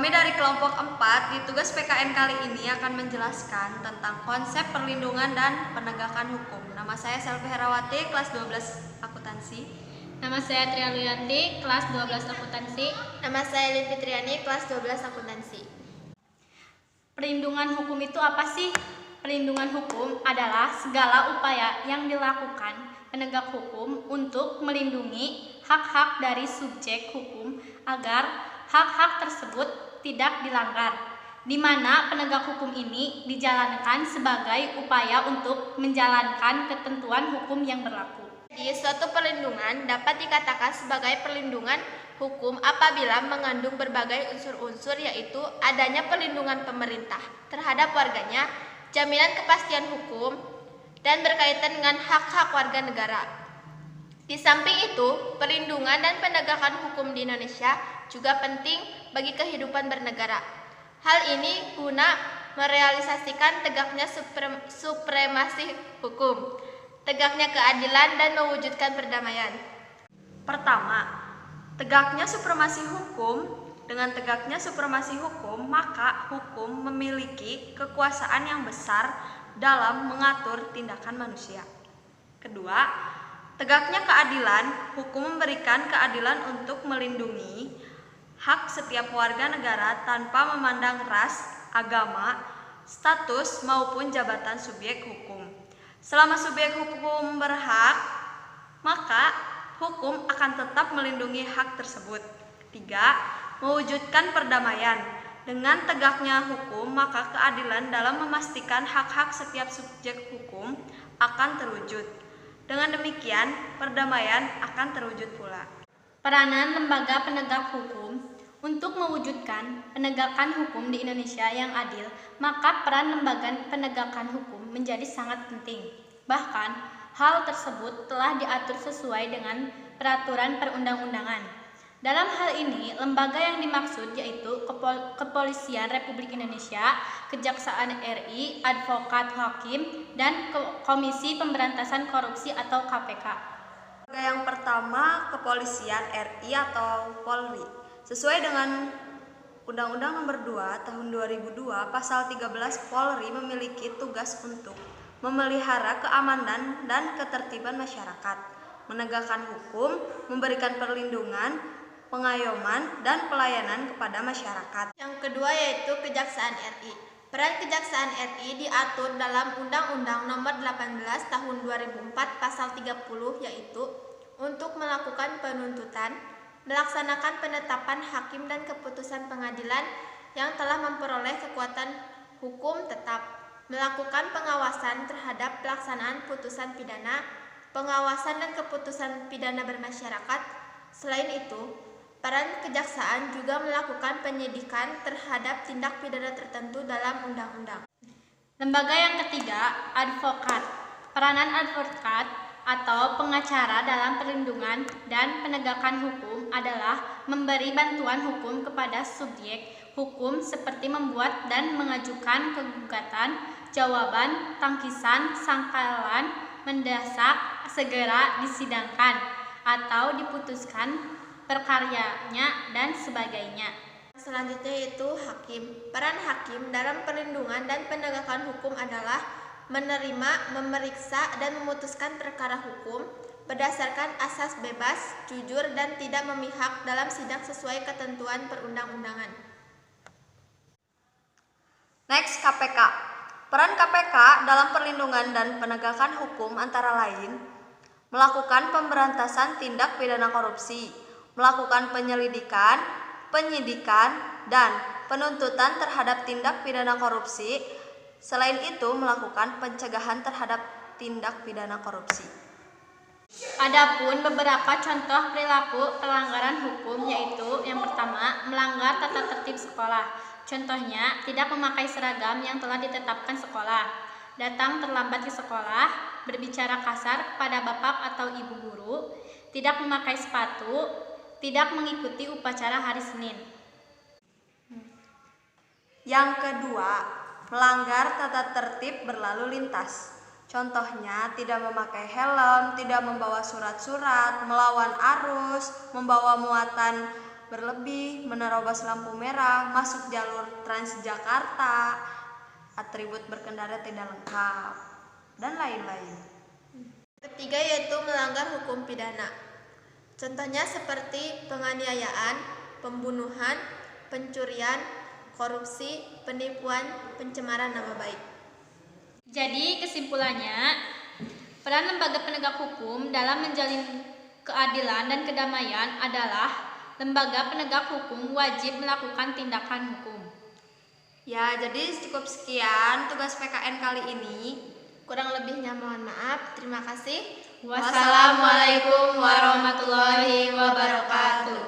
Kami dari kelompok 4 di tugas PKN kali ini akan menjelaskan tentang konsep perlindungan dan penegakan hukum. Nama saya Selvi Herawati, kelas 12 akuntansi. Nama saya Tria Luyanti, kelas 12 akuntansi. Nama saya Lin Fitriani, kelas 12 akuntansi. Perlindungan hukum itu apa sih? Perlindungan hukum adalah segala upaya yang dilakukan penegak hukum untuk melindungi hak-hak dari subjek hukum agar hak-hak tersebut tidak dilanggar, di mana penegak hukum ini dijalankan sebagai upaya untuk menjalankan ketentuan hukum yang berlaku. Jadi, suatu perlindungan dapat dikatakan sebagai perlindungan hukum apabila mengandung berbagai unsur-unsur, yaitu adanya perlindungan pemerintah terhadap warganya, jaminan kepastian hukum, dan berkaitan dengan hak-hak warga negara. Di samping itu, perlindungan dan penegakan hukum di Indonesia juga penting bagi kehidupan bernegara. Hal ini guna merealisasikan tegaknya supremasi hukum, tegaknya keadilan, dan mewujudkan perdamaian. Pertama, tegaknya supremasi hukum. Dengan tegaknya supremasi hukum, maka hukum memiliki kekuasaan yang besar dalam mengatur tindakan manusia. Kedua, tegaknya keadilan. Hukum memberikan keadilan untuk melindungi hak setiap warga negara tanpa memandang ras, agama, status, maupun jabatan subjek hukum. Selama subjek hukum berhak, maka hukum akan tetap melindungi hak tersebut. Tiga, mewujudkan perdamaian. Dengan tegaknya hukum, maka keadilan dalam memastikan hak-hak setiap subjek hukum akan terwujud. Dengan demikian, perdamaian akan terwujud pula. Peranan lembaga penegak hukum untuk mewujudkan penegakan hukum di Indonesia yang adil, maka peran lembaga penegakan hukum menjadi sangat penting. Bahkan, hal tersebut telah diatur sesuai dengan peraturan perundang-undangan. Dalam hal ini, lembaga yang dimaksud yaitu Kepolisian Republik Indonesia, Kejaksaan RI, Advokat Hakim, dan Komisi Pemberantasan Korupsi atau KPK. Lembaga yang pertama, Kepolisian RI atau Polri. Sesuai dengan Undang-Undang Nomor 2 Tahun 2002, Pasal 13, Polri memiliki tugas untuk memelihara keamanan dan ketertiban masyarakat, menegakkan hukum, memberikan perlindungan, pengayoman, dan pelayanan kepada masyarakat. Yang kedua yaitu Kejaksaan RI. Peran Kejaksaan RI diatur dalam Undang-Undang Nomor 18 Tahun 2004 Pasal 30, yaitu untuk melakukan penuntutan, melaksanakan penetapan hakim dan keputusan pengadilan yang telah memperoleh kekuatan hukum tetap, melakukan pengawasan terhadap pelaksanaan putusan pidana, pengawasan dan keputusan pidana bermasyarakat. Selain itu, peran kejaksaan juga melakukan penyidikan terhadap tindak pidana tertentu dalam undang-undang. Lembaga yang ketiga, advokat. Peranan advokat atau pengacara dalam perlindungan dan penegakan hukum adalah memberi bantuan hukum kepada subjek hukum seperti membuat dan mengajukan kegugatan, jawaban, tangkisan, sangkalan, mendesak segera disidangkan atau diputuskan perkaranya, dan sebagainya. Selanjutnya yaitu hakim. Peran hakim dalam perlindungan dan penegakan hukum adalah menerima, memeriksa, dan memutuskan perkara hukum berdasarkan asas bebas, jujur, dan tidak memihak dalam sidang sesuai ketentuan perundang-undangan. Next, KPK. Peran KPK dalam perlindungan dan penegakan hukum antara lain melakukan pemberantasan tindak pidana korupsi, melakukan penyelidikan, penyidikan, dan penuntutan terhadap tindak pidana korupsi. Selain itu, melakukan pencegahan terhadap tindak pidana korupsi. Adapun beberapa contoh perilaku pelanggaran hukum yaitu yang pertama, melanggar tata tertib sekolah. Contohnya, tidak memakai seragam yang telah ditetapkan sekolah, datang terlambat ke sekolah, berbicara kasar kepada bapak atau ibu guru, tidak memakai sepatu, tidak mengikuti upacara hari Senin. Yang kedua, melanggar tata tertib berlalu lintas. Contohnya, tidak memakai helm, tidak membawa surat-surat, melawan arus, membawa muatan berlebih, menerobos lampu merah, masuk jalur Transjakarta, atribut berkendara tidak lengkap, dan lain-lain. Ketiga yaitu melanggar hukum pidana. Contohnya seperti penganiayaan, pembunuhan, pencurian, korupsi, penipuan, pencemaran nama baik. Jadi kesimpulannya, peran lembaga penegak hukum dalam menjalin keadilan dan kedamaian adalah lembaga penegak hukum wajib melakukan tindakan hukum. Ya, jadi cukup sekian tugas PKN kali ini. Kurang lebihnya mohon maaf. Terima kasih. Wassalamualaikum warahmatullahi wabarakatuh.